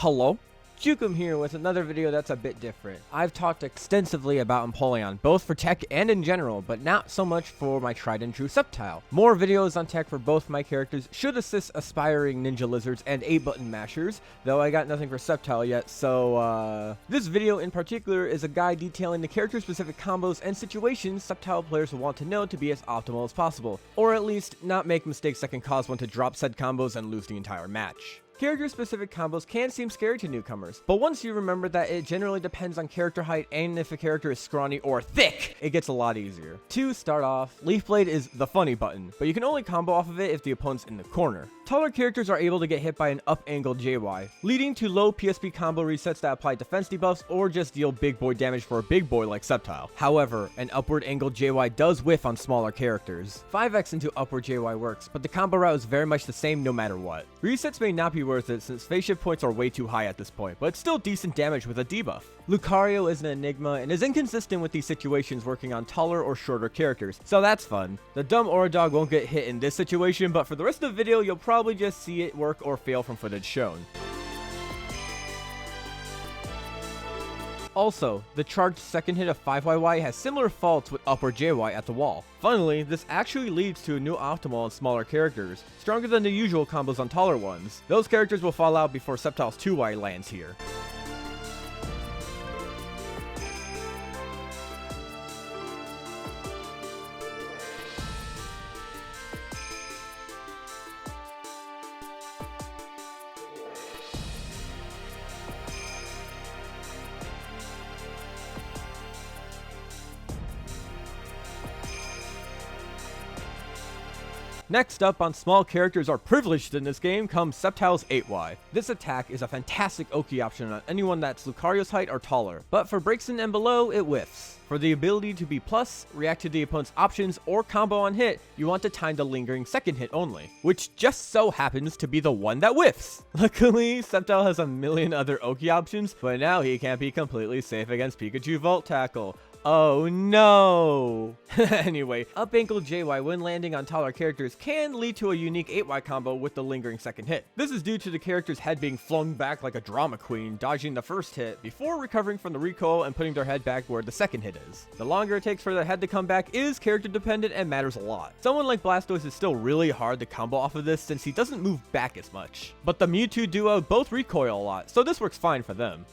Hello? Jukem here with another video that's a bit different. I've talked extensively about Empoleon, both for tech and in general, but not so much for my tried and true Sceptile. More videos on tech for both my characters should assist aspiring ninja lizards and 8-button mashers, though I got nothing for Sceptile yet, so this video in particular is a guide detailing the character-specific combos and situations Sceptile players will want to know to be as optimal as possible, or at least not make mistakes that can cause one to drop said combos and lose the entire match. Character-specific combos can seem scary to newcomers, but once you remember that it generally depends on character height and if a character is scrawny or thick, it gets a lot easier. To start off, Leaf Blade is the funny button, but you can only combo off of it if the opponent's in the corner. Taller characters are able to get hit by an up-angled JY, leading to low PSP combo resets that apply defense debuffs or just deal big boy damage for a big boy like Sceptile. However, an upward angled JY does whiff on smaller characters. 5x into upward JY works, but the combo route is very much the same no matter what. Resets may not be worth it since phase shift points are way too high at this point, but it's still decent damage with a debuff. Lucario is an enigma and is inconsistent with these situations working on taller or shorter characters, so that's fun. The dumb Aura Dog won't get hit in this situation, but for the rest of the video you'll probably just see it work or fail from footage shown. Also, the charged second hit of 5YY has similar faults with upward JY at the wall. Funnily, this actually leads to a new optimal on smaller characters, stronger than the usual combos on taller ones. Those characters will fall out before Sceptile's 2Y lands here. Next up on small characters are privileged in this game comes Sceptile's 8Y. This attack is a fantastic Oki option on anyone that's Lucario's height or taller, but for Braixen and below, it whiffs. For the ability to be plus, react to the opponent's options, or combo on hit, you want to time the lingering second hit only, which just so happens to be the one that whiffs. Luckily, Sceptile has a million other Oki options, but now he can't be completely safe against Pikachu Volt Tackle. Oh no! Anyway, up ankle JY when landing on taller characters can lead to a unique 8Y combo with the lingering second hit. This is due to the character's head being flung back like a drama queen, dodging the first hit before recovering from the recoil and putting their head back where the second hit is. The longer it takes for the head to come back is character dependent and matters a lot. Someone like Blastoise is still really hard to combo off of this since he doesn't move back as much. But the Mewtwo duo both recoil a lot, so this works fine for them.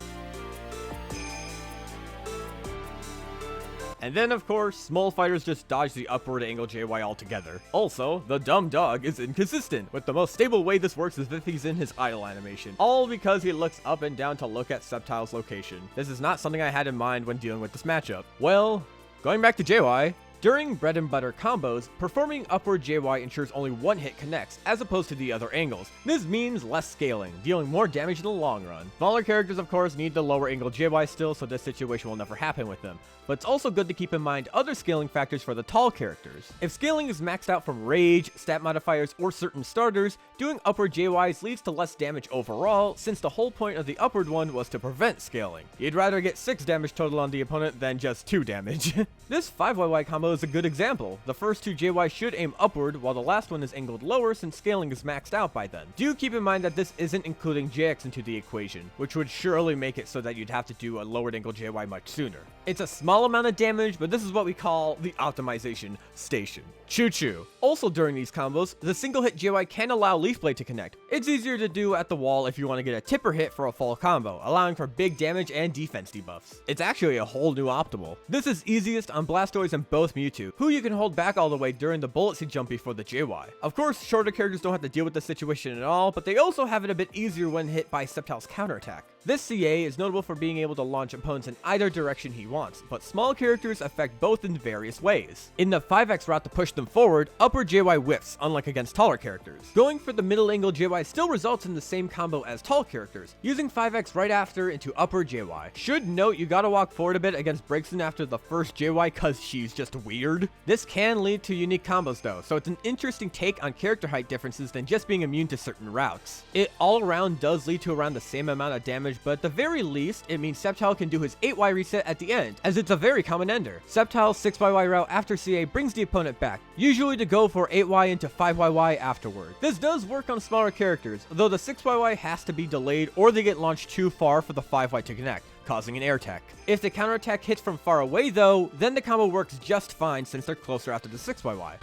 And then, of course, small fighters just dodge the upward angle JY altogether. Also, the dumb dog is inconsistent, with the most stable way this works is if he's in his idle animation, all because he looks up and down to look at Sceptile's location. This is not something I had in mind when dealing with this matchup. Well, going back to JY, during bread and butter combos, performing upward JY ensures only one hit connects, as opposed to the other angles. This means less scaling, dealing more damage in the long run. Smaller characters of course need the lower angle JY still, so this situation will never happen with them. But it's also good to keep in mind other scaling factors for the tall characters. If scaling is maxed out from rage, stat modifiers, or certain starters, doing upward JYs leads to less damage overall, since the whole point of the upward one was to prevent scaling. You'd rather get 6 damage total on the opponent than just 2 damage. This 5YY combo is a good example. The first 2 JY should aim upward, while the last one is angled lower since scaling is maxed out by then. Do keep in mind that this isn't including JX into the equation, which would surely make it so that you'd have to do a lowered angle JY much sooner. It's a small amount of damage, but this is what we call the optimization station. Choo-choo. Also during these combos, the single hit JY can allow Leaf Blade to connect. It's easier to do at the wall if you want to get a tipper hit for a full combo, allowing for big damage and defense debuffs. It's actually a whole new optimal. This is easiest on Blastoise and both Mewtwo, who you can hold back all the way during the bullet seed jump before the JY. Of course, shorter characters don't have to deal with this situation at all, but they also have it a bit easier when hit by Sceptile's counterattack. This CA is notable for being able to launch opponents in either direction he wants, but small characters affect both in various ways. In the 5x route to push them forward, upward JY whiffs, unlike against taller characters. Going for the middle angle JY still results in the same combo as tall characters, using 5x right after into upward JY. Should note you gotta walk forward a bit against Braixen after the first JY cause she's just weird. This can lead to unique combos though, so it's an interesting take on character height differences than just being immune to certain routes. It all around does lead to around the same amount of damage but at the very least, it means Sceptile can do his 8Y reset at the end, as it's a very common ender. Sceptile's 6YY route after CA brings the opponent back, usually to go for 8Y into 5YY afterward. This does work on smaller characters, though the 6YY has to be delayed or they get launched too far for the 5Y to connect, causing an air tech. If the counterattack hits from far away though, then the combo works just fine since they're closer after the 6YY.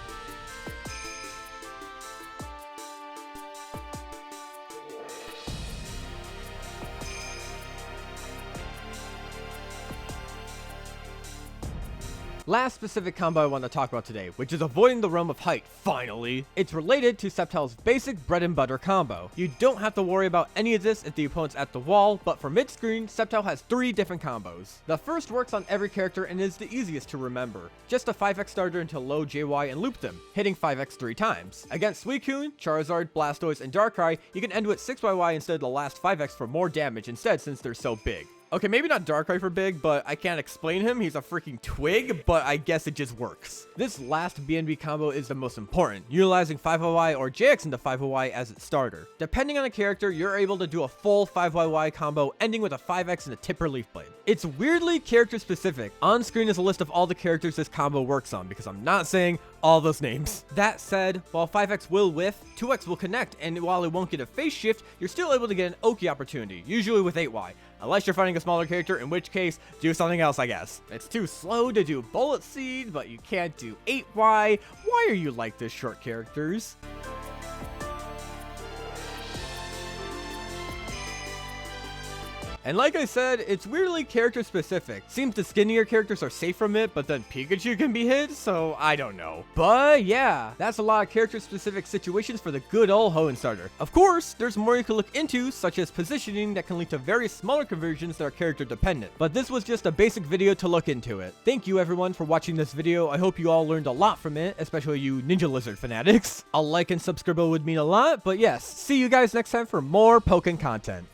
Last specific combo I want to talk about today, which is avoiding the realm of height, finally. It's related to Sceptile's basic bread and butter combo. You don't have to worry about any of this if the opponent's at the wall, but for mid-screen, Sceptile has 3 different combos. The first works on every character and is the easiest to remember. Just a 5x starter into low JY and loop them, hitting 5x 3 times. Against Suicune, Charizard, Blastoise, and Darkrai, you can end with 6YY instead of the last 5x for more damage instead since they're so big. Okay, maybe not Darkrai for big, but I can't explain him. He's a freaking twig, but I guess it just works. This last BNB combo is the most important, utilizing 5YY or JX into 5YY as its starter. Depending on the character, you're able to do a full 5YY combo, ending with a 5x and a tip or leaf blade. It's weirdly character specific. On screen is a list of all the characters this combo works on, because I'm not saying all those names. That said, while 5x will whiff, 2x will connect, and while it won't get a phase shift, you're still able to get an Oki opportunity, usually with 8Y. Unless you're fighting a smaller character, in which case, do something else, I guess. It's too slow to do Bullet Seed, but you can't do 8Y. Why are you like this, short characters? And like I said, it's weirdly character specific. Seems the skinnier characters are safe from it, but then Pikachu can be hit, so I don't know. But yeah, that's a lot of character specific situations for the good old Hoenn starter. Of course, there's more you can look into, such as positioning that can lead to various smaller conversions that are character dependent. But this was just a basic video to look into it. Thank you everyone for watching this video. I hope you all learned a lot from it, especially you Ninja Lizard fanatics. A like and subscribe would mean a lot, but yes, see you guys next time for more Pokken content.